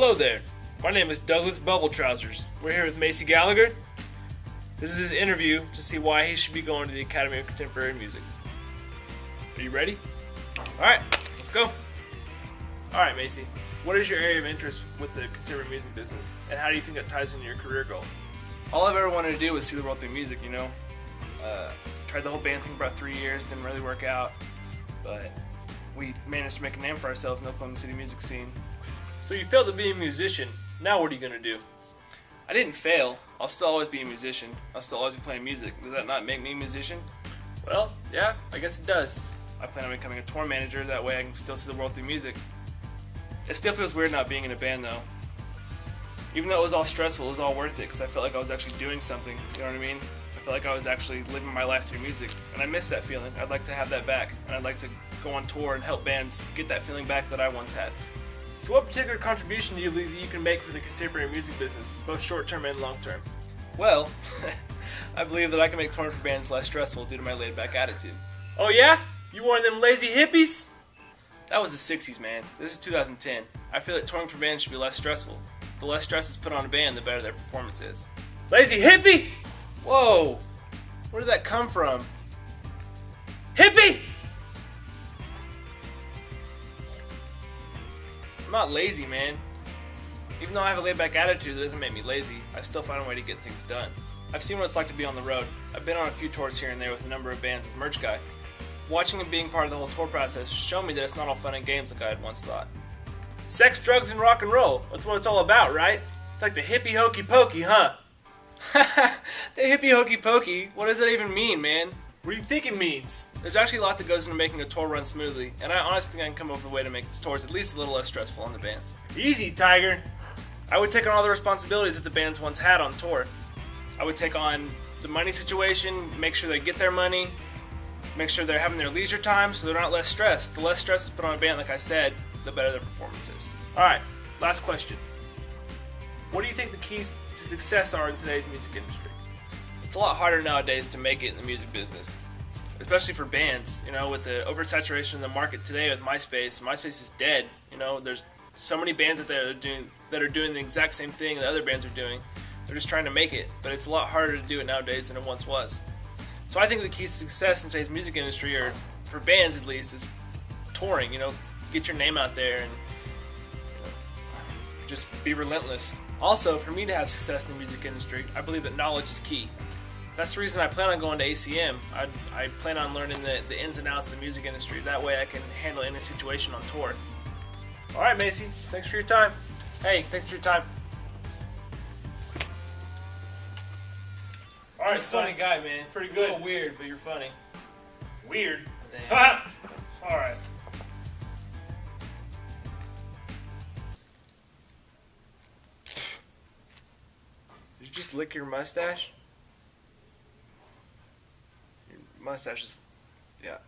Hello there, my name is Douglas Bubbletrousers. We're here with Macy Gallagher. This is his interview to see why he should be going to the Academy of Contemporary Music. Are you ready? Alright, let's go. Alright, Macy, what is your area of interest with the contemporary music business, and how do you think that ties into your career goal? All I've ever wanted to do was see the world through music, you know. Tried the whole band thing for about 3 years, didn't really work out, but we managed to make a name for ourselves in the Oklahoma City music scene. So you failed to be a musician. Now what are you going to do? I didn't fail. I'll still always be a musician. I'll still always be playing music. Does that not make me a musician? Well, yeah, I guess it does. I plan on becoming a tour manager. That way I can still see the world through music. It still feels weird not being in a band, though. Even though it was all stressful, it was all worth it because I felt like I was actually doing something. You know what I mean? I felt like I was actually living my life through music, and I miss that feeling. I'd like to have that back, and I'd like to go on tour and help bands get that feeling back that I once had. So what particular contribution do you believe that you can make for the contemporary music business, both short-term and long-term? Well, I believe that I can make touring for bands less stressful due to my laid-back attitude. Oh yeah? You one of them lazy hippies? That was the 60s, man. This is 2010. I feel like touring for bands should be less stressful. The less stress is put on a band, the better their performance is. Lazy hippie? Whoa! Where did that come from? Hippie! I'm not lazy, man. Even though I have a laid-back attitude, that doesn't make me lazy. I still find a way to get things done. I've seen what it's like to be on the road. I've been on a few tours here and there with a number of bands as merch guy. Watching and being part of the whole tour process showed me that it's not all fun and games like I had once thought. Sex, drugs, and rock and roll. That's what it's all about, right? It's like the hippie hokey pokey, huh? The hippie hokey pokey? What does that even mean, man? What do you think it means? There's actually a lot that goes into making a tour run smoothly, and I honestly think I can come up with a way to make these tours at least a little less stressful on the bands. Easy, Tiger. I would take on all the responsibilities that the bands once had on tour. I would take on the money situation, make sure they get their money, make sure they're having their leisure time so they're not less stressed. The less stress is put on a band, like I said, the better their performance is. Alright, last question. What do you think the keys to success are in today's music industry? It's a lot harder nowadays to make it in the music business, especially for bands. You know, with the oversaturation in the market today with MySpace. MySpace is dead. You know, there's so many bands out there that are doing the exact same thing that other bands are doing. They're just trying to make it, but it's a lot harder to do it nowadays than it once was. So I think the keys to success in today's music industry, or for bands at least, is touring. You know, get your name out there and just be relentless. Also, for me to have success in the music industry, I believe that knowledge is key. That's the reason I plan on going to ACM. I plan on learning the ins and outs of the music industry. That way I can handle any situation on tour. Alright, Macy. Thanks for your time. Hey, thanks for your time. Alright, Funny guy, man. Pretty good. A little weird, but you're funny. Weird. Damn. Alright. Did you just lick your mustache? Your mustache is... yeah.